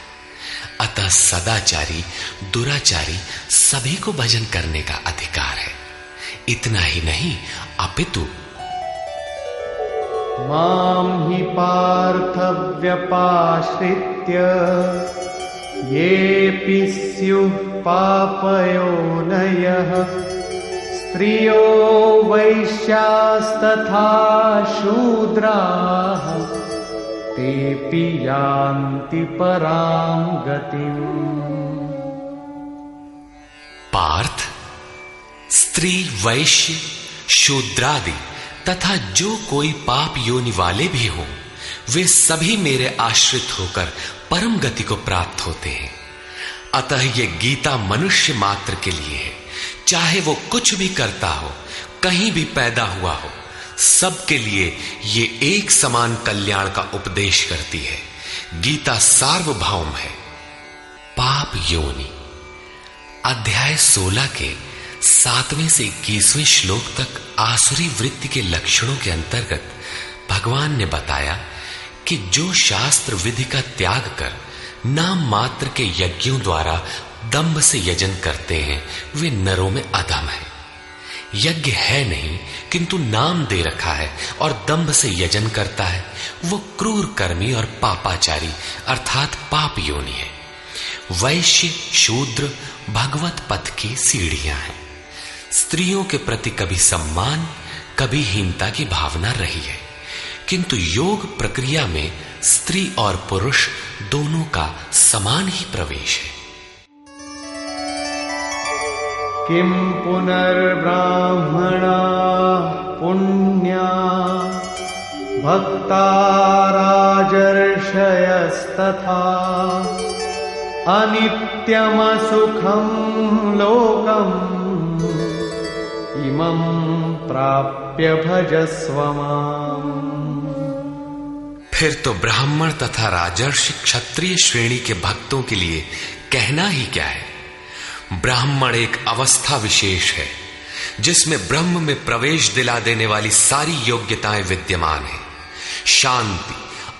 अतः सदाचारी दुराचारी सभी को भजन करने का अधिकार है। इतना ही नहीं, अपितु मां हि पार्थ व्यपाश्रित्य येऽपि स्युः पापयोनयः स्त्रियो वैश्यास्तथा शूद्राः तेऽपि यान्ति परां गतिम्। पार्थ, स्त्री, वैश्य, शूद्रादि तथा जो कोई पाप योनि वाले भी हों, वे सभी मेरे आश्रित होकर परम गति को प्राप्त होते हैं। अतः ये गीता मनुष्य मात्र के लिए है। चाहे वो कुछ भी करता हो, कहीं भी पैदा हुआ हो, सबके लिए ये एक समान कल्याण का उपदेश करती है। गीता सार्वभौम है। पाप योनि अध्याय 16 के 7वें से 21वें श्लोक तक आसुरी वृत्ति के लक्षणों के अंतर्गत भगवान ने बताया कि जो शास्त्र विधि का त्याग कर नाम मात्र के यज्ञों द्वारा दंभ से यजन करते हैं, वे नरों में अधम है। यज्ञ है नहीं किंतु नाम दे रखा है और दंभ से यजन करता है, वो क्रूर कर्मी और पापाचारी अर्थात पाप योनि है। वैश्य, शूद्र भगवत पथ की सीढ़ियां हैं। स्त्रियों के प्रति कभी सम्मान, कभी हीनता की भावना रही है, किंतु योग प्रक्रिया में स्त्री और पुरुष दोनों का समान ही प्रवेश है। किम पुनर्ब्राह्मणा पुण्या भक्ता राजर्षयस्तथा अनित्यमसुखं लोकम् इमं प्राप्य भजस्व माम्। फिर तो ब्राह्मण तथा राजर्षि क्षत्रिय श्रेणी के भक्तों के लिए कहना ही क्या है। ब्राह्मण एक अवस्था विशेष है जिसमें ब्रह्म में प्रवेश दिला देने वाली सारी योग्यताएं विद्यमान है। शांति,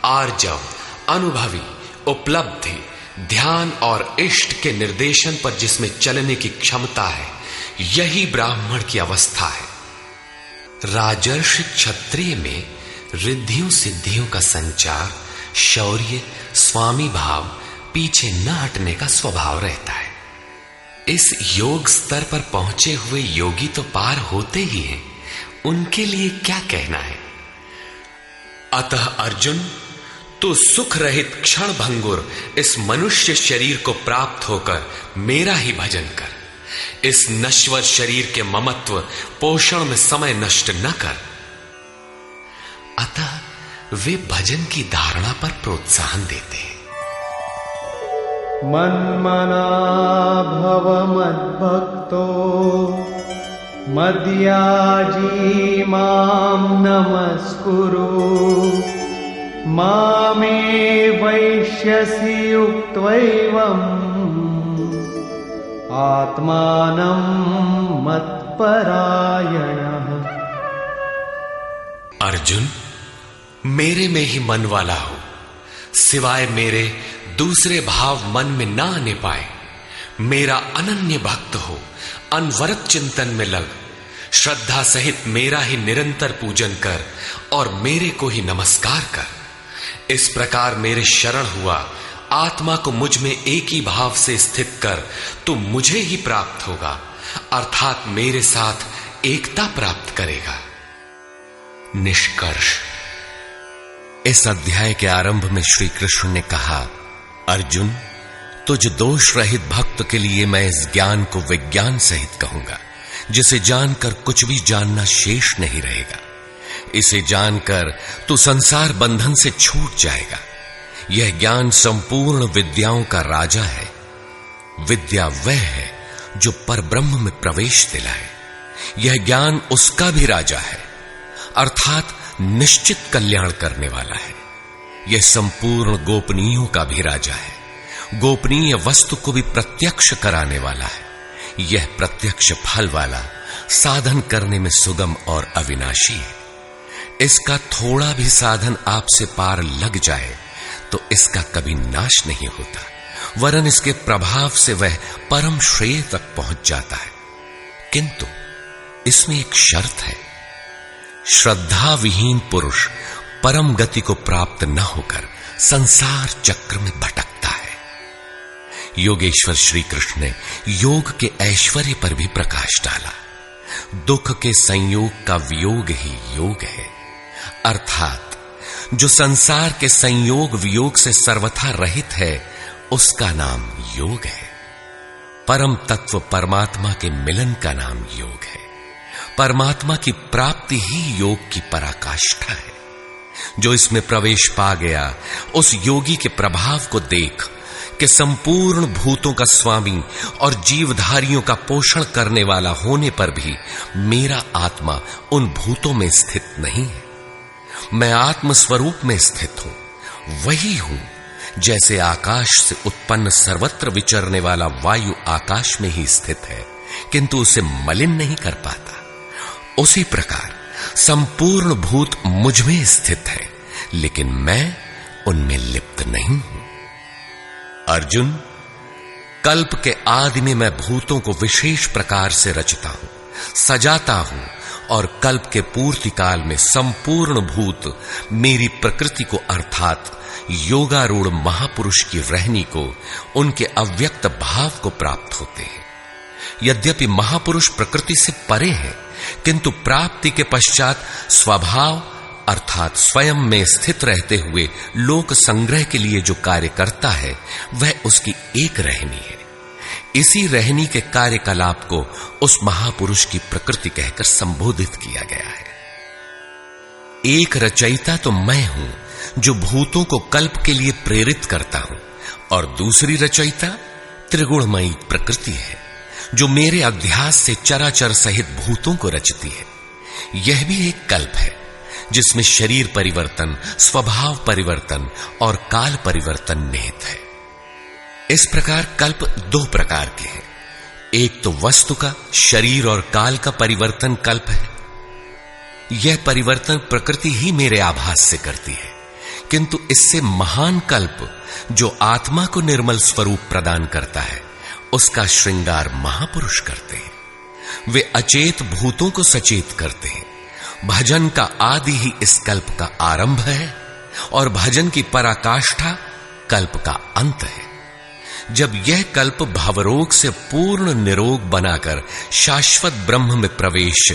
आर्जव, अनुभवी, उपलब्धि, ध्यान और इष्ट के निर्देशन पर जिसमें चलने की क्षमता है, यही ब्राह्मण की अवस्था है। राजर्षि क्षत्रिय में रिद्धियों सिद्धियों का संचार, शौर्य, स्वामी भाव, पीछे न हटने का स्वभाव रहता है। इस योग स्तर पर पहुंचे हुए योगी तो पार होते ही हैं, उनके लिए क्या कहना है। अतः अर्जुन, तू सुख रहित क्षण भंगुर इस मनुष्य शरीर को प्राप्त होकर मेरा ही भजन कर। इस नश्वर शरीर के ममत्व पोषण में समय नष्ट न कर। अतः वे भजन की धारणा पर प्रोत्साहन देते हैं। मन्मना भव मद्भक्तो मद्याजी मां नमस्कुरु मामे वैश्यसि युक्त्वैवम् आत्मानं मत्परायणः। अर्जुन, मेरे में ही मन वाला हो, सिवाय मेरे दूसरे भाव मन में ना आने पाए। मेरा अनन्य भक्त हो, अनवरत चिंतन में लग, श्रद्धा सहित मेरा ही निरंतर पूजन कर और मेरे को ही नमस्कार कर। इस प्रकार मेरे शरण हुआ, आत्मा को मुझ में एक ही भाव से स्थित कर, तो मुझे ही प्राप्त होगा, अर्थात मेरे साथ एकता प्राप्त करेगा। निष्कर्ष, इस अध्याय के आरंभ में श्री कृष्ण ने कहा, अर्जुन, तुझ दोष रहित भक्त के लिए मैं इस ज्ञान को विज्ञान सहित कहूंगा, जिसे जानकर कुछ भी जानना शेष नहीं रहेगा। इसे जानकर तू संसार बंधन से छूट जाएगा। यह ज्ञान संपूर्ण विद्याओं का राजा है। विद्या वह है जो परब्रह्म में प्रवेश दिलाए। यह ज्ञान उसका भी राजा है, अर्थात निश्चित कल्याण करने वाला है। यह संपूर्ण गोपनीयों का भी राजा है। गोपनीय वस्तु को भी प्रत्यक्ष कराने वाला है। यह प्रत्यक्ष फल वाला, साधन करने में सुगम और अविनाशी है। इसका थोड़ा भी साधन आपसे पार लग जाए तो इसका कभी नाश नहीं होता, वरन इसके प्रभाव से वह परम श्रेय तक पहुंच जाता है। किंतु इसमें एक शर्त है। श्रद्धा विहीन पुरुष परम गति को प्राप्त न होकर संसार चक्र में भटकता है। योगेश्वर श्री कृष्ण ने योग के ऐश्वर्य पर भी प्रकाश डाला। दुख के संयोग का वियोग ही योग है, अर्थात जो संसार के संयोग वियोग से सर्वथा रहित है, उसका नाम योग है। परम तत्व परमात्मा के मिलन का नाम योग है। परमात्मा की प्राप्ति ही योग की पराकाष्ठा है। जो इसमें प्रवेश पा गया, उस योगी के प्रभाव को देख कि संपूर्ण भूतों का स्वामी और जीवधारियों का पोषण करने वाला होने पर भी मेरा आत्मा उन भूतों में स्थित नहीं है। मैं आत्म स्वरूप में स्थित हूं, वही हूं जैसे आकाश से उत्पन्न सर्वत्र विचरने वाला वायु आकाश में ही स्थित है, किंतु उसे मलिन नहीं कर पाता। उसी प्रकार संपूर्ण भूत मुझ में स्थित है, लेकिन मैं उनमें लिप्त नहीं हूं। अर्जुन, कल्प के आदि में मैं भूतों को विशेष प्रकार से रचता हूं, सजाता हूं, और कल्प के पूर्ति काल में संपूर्ण भूत मेरी प्रकृति को अर्थात योगारूढ़ महापुरुष की रहनी को, उनके अव्यक्त भाव को प्राप्त होते हैं। यद्यपि महापुरुष प्रकृति से परे हैं, किंतु प्राप्ति के पश्चात स्वभाव अर्थात स्वयं में स्थित रहते हुए लोक संग्रह के लिए जो कार्य करता है, वह उसकी एक रहनी है। इसी रहनी के कार्यकलाप को उस महापुरुष की प्रकृति कहकर संबोधित किया गया है। एक रचयिता तो मैं हूं जो भूतों को कल्प के लिए प्रेरित करता हूं, और दूसरी रचयिता त्रिगुणमयी प्रकृति है जो मेरे अध्यास से चराचर सहित भूतों को रचती है। यह भी एक कल्प है जिसमें शरीर परिवर्तन, स्वभाव परिवर्तन और काल परिवर्तन निहित है। इस प्रकार कल्प दो प्रकार के हैं। एक तो वस्तु का, शरीर और काल का परिवर्तन कल्प है। यह परिवर्तन प्रकृति ही मेरे आभास से करती है, किंतु इससे महान कल्प जो आत्मा को निर्मल स्वरूप प्रदान करता है, उसका श्रृंगार महापुरुष करते हैं। वे अचेत भूतों को सचेत करते हैं। भजन का आदि ही इस कल्प का आरंभ है, और भजन की पराकाष्ठा कल्प का अंत है। जब यह कल्प भवरोग से पूर्ण निरोग बनाकर शाश्वत ब्रह्म में प्रवेश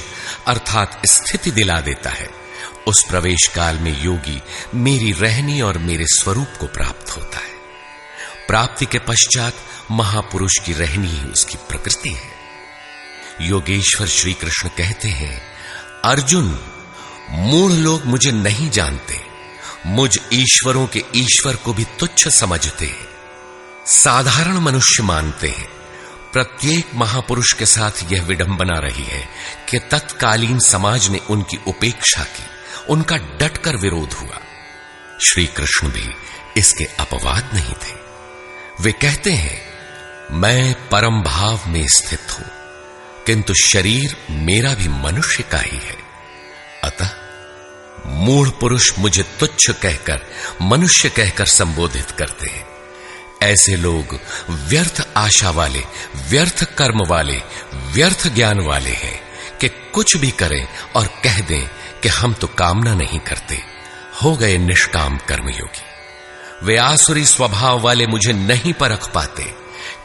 अर्थात स्थिति दिला देता है, उस प्रवेश काल में योगी मेरी रहनी और मेरे स्वरूप को प्राप्त होता है। प्राप्ति के पश्चात महापुरुष की रहनी ही उसकी प्रकृति है। योगेश्वर श्री कृष्ण कहते हैं, अर्जुन, मूढ़ लोग मुझे नहीं जानते, मुझ ईश्वरों के ईश्वर को भी तुच्छ समझते हैं। साधारण मनुष्य मानते हैं। प्रत्येक महापुरुष के साथ यह विडंबना रही है कि तत्कालीन समाज ने उनकी उपेक्षा की, उनका डटकर विरोध हुआ। श्री कृष्ण भी इसके अपवाद नहीं थे। वे कहते हैं, मैं परम भाव में स्थित हूं, किंतु शरीर मेरा भी मनुष्य का ही है। अतः मूढ़ पुरुष मुझे तुच्छ कहकर, मनुष्य कहकर संबोधित करते हैं। ऐसे लोग व्यर्थ आशा वाले, व्यर्थ कर्म वाले, व्यर्थ ज्ञान वाले हैं कि कुछ भी करें और कह दें कि हम तो कामना नहीं करते, हो गए निष्काम कर्मयोगी। वे आसुरी स्वभाव वाले मुझे नहीं परख पाते,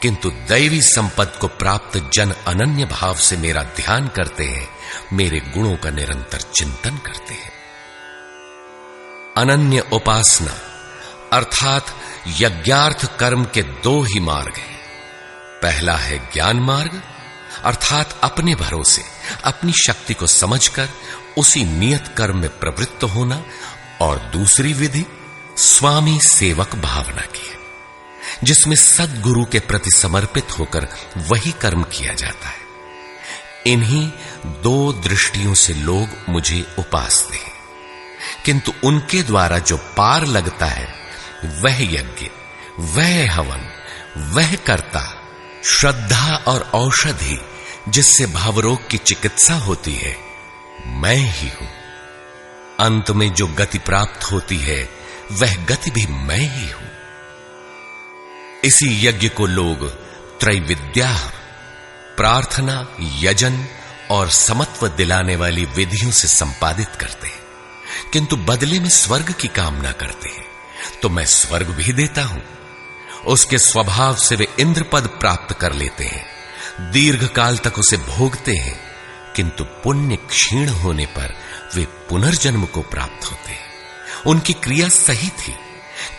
किंतु दैवी संपत्ति को प्राप्त जन अनन्य भाव से मेरा ध्यान करते हैं, मेरे गुणों का निरंतर चिंतन करते हैं। अनन्य उपासना अर्थात यज्ञार्थ कर्म के दो ही मार्ग हैं। पहला है ज्ञान मार्ग अर्थात अपने भरोसे, अपनी शक्ति को समझकर उसी नियत कर्म में प्रवृत्त होना, और दूसरी विधि स्वामी सेवक भावना की है, जिसमें सद्गुरु के प्रति समर्पित होकर वही कर्म किया जाता है। इन्हीं दो दृष्टियों से लोग मुझे उपासते हैं, किंतु उनके द्वारा जो पार लगता है वह यज्ञ, वह हवन, वह कर्ता, श्रद्धा और औषधि जिससे भावरोग की चिकित्सा होती है, मैं ही हूं। अंत में जो गति प्राप्त होती है वह गति भी मैं ही हूं। इसी यज्ञ को लोग त्रैविद्या, प्रार्थना, यजन और समत्व दिलाने वाली विधियों से संपादित करते हैं, किंतु बदले में स्वर्ग की कामना करते हैं। तो मैं स्वर्ग भी देता हूं। उसके स्वभाव से वे इंद्र पद प्राप्त कर लेते हैं, दीर्घ काल तक उसे भोगते हैं, किंतु पुण्य क्षीण होने पर वे पुनर्जन्म को प्राप्त होते हैं। उनकी क्रिया सही थी,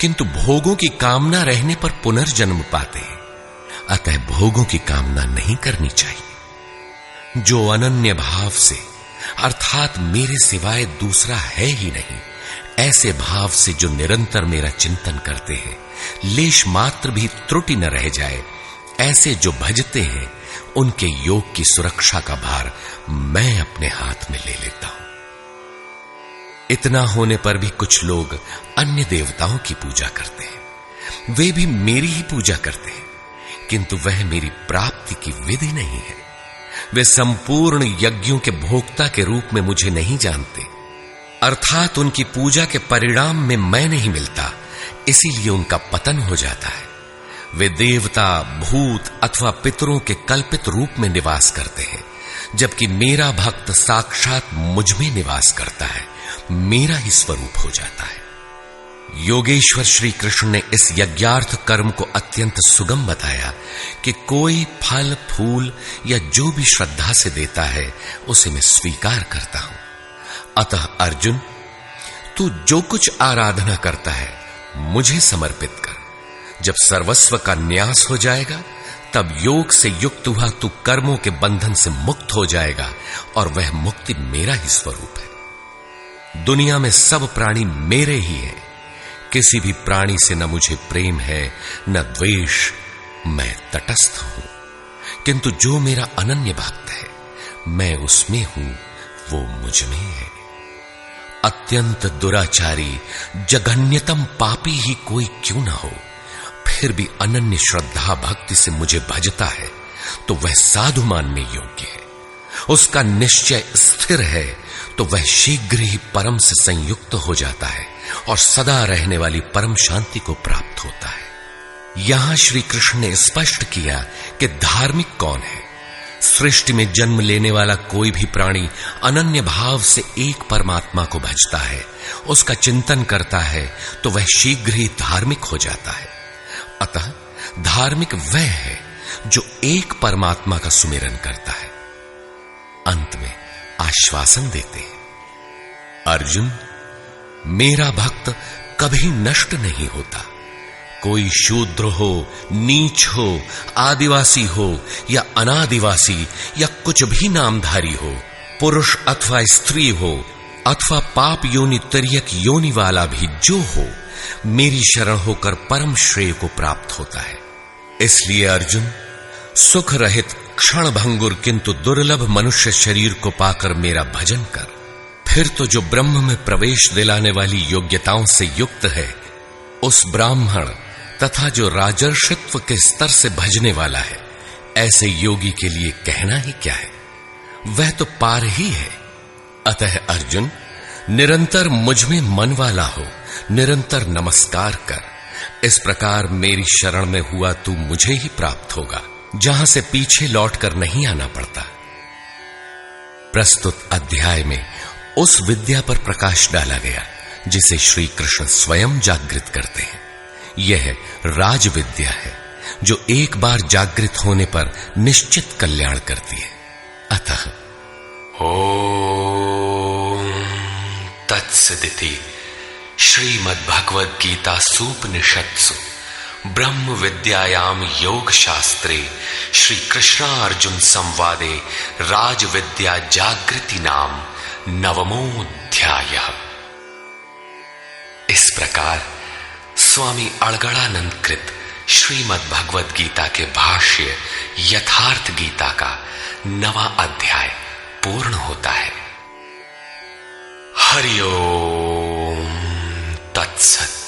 किंतु भोगों की कामना रहने पर पुनर्जन्म पाते हैं। अतः भोगों की कामना नहीं करनी चाहिए। जो अनन्य भाव से अर्थात मेरे सिवाय दूसरा है ही नहीं, ऐसे भाव से जो निरंतर मेरा चिंतन करते हैं, लेश मात्र भी त्रुटि न रह जाए, ऐसे जो भजते हैं, उनके योग की सुरक्षा का भार मैं अपने हाथ में ले लेता हूं। इतना होने पर भी कुछ लोग अन्य देवताओं की पूजा करते हैं। वे भी मेरी ही पूजा करते हैं, किंतु वह मेरी प्राप्ति की विधि नहीं है। वे संपूर्ण यज्ञों के भोक्ता के रूप में मुझे नहीं जानते, अर्थात उनकी पूजा के परिणाम में मैं नहीं मिलता, इसीलिए उनका पतन हो जाता है। वे देवता, भूत अथवा पितरों के कल्पित रूप में निवास करते हैं, जबकि मेरा भक्त साक्षात मुझ में निवास करता है, मेरा ही स्वरूप हो जाता है। योगेश्वर श्री कृष्ण ने इस यज्ञार्थ कर्म को अत्यंत सुगम बताया कि कोई फल फूल या जो भी श्रद्धा से देता है उसे मैं स्वीकार करता हूं। अतः अर्जुन, तू जो कुछ आराधना करता है मुझे समर्पित कर। जब सर्वस्व का न्यास हो जाएगा तब योग से युक्त हुआ तू कर्मों के बंधन से मुक्त हो जाएगा और वह मुक्ति मेरा ही स्वरूप है। दुनिया में सब प्राणी मेरे ही हैं। किसी भी प्राणी से न मुझे प्रेम है न द्वेष, मैं तटस्थ हूं। किंतु जो मेरा अनन्य भक्त है, मैं उसमें हूं, वो मुझ में है। अत्यंत दुराचारी, जघन्यतम पापी ही कोई क्यों ना हो, फिर भी अनन्य श्रद्धा भक्ति से मुझे भजता है तो वह साधु मानने योग्य है। उसका निश्चय स्थिर है तो वह शीघ्र ही परम से संयुक्त हो जाता है और सदा रहने वाली परम शांति को प्राप्त होता है। यहां श्री कृष्ण ने स्पष्ट किया कि धार्मिक कौन है। सृष्टि में जन्म लेने वाला कोई भी प्राणी अनन्य भाव से एक परमात्मा को भजता है, उसका चिंतन करता है तो वह शीघ्र ही धार्मिक हो जाता है। अतः धार्मिक वह है जो एक परमात्मा का सुमिरन करता है। अंत में आश्वासन देते हैं, अर्जुन, मेरा भक्त कभी नष्ट नहीं होता। कोई शूद्र हो, नीच हो, आदिवासी हो या अनादिवासी या कुछ भी नामधारी हो, पुरुष अथवा स्त्री हो अथवा पाप योनि तिर्यक योनि वाला भी जो हो, मेरी शरण होकर परम श्रेय को प्राप्त होता है। इसलिए अर्जुन, सुख रहित क्षण भंगुर किंतु दुर्लभ मनुष्य शरीर को पाकर मेरा भजन कर। फिर तो जो ब्रह्म में प्रवेश दिलाने वाली योग्यताओं से युक्त है, उस ब्राह्मण तथा जो राजर्षित्व के स्तर से भजने वाला है, ऐसे योगी के लिए कहना ही क्या है, वह तो पार ही है। अतः अर्जुन, निरंतर मुझ में मन वाला हो, निरंतर नमस्कार कर। इस प्रकार मेरी शरण में हुआ तू मुझे ही प्राप्त होगा, जहां से पीछे लौटकर नहीं आना पड़ता। प्रस्तुत अध्याय में उस विद्या पर प्रकाश डाला गया जिसे श्री कृष्ण स्वयं जागृत करते हैं। यह राज विद्या है जो एक बार जागृत होने पर निश्चित कल्याण करती है। अतः ओम तत्सदिति श्रीमद्भगवद गीता सूपनिषत्सु ब्रह्म विद्यायाम योग शास्त्रे श्री कृष्णार्जुन संवादे राज विद्या जागृति नाम नवमोऽध्यायः। इस प्रकार स्वामी अड़गड़ानंद कृत श्रीमद् भगवद गीता के भाष्य यथार्थ गीता का 9वां अध्याय पूर्ण होता है। हरि ओम तत्सत।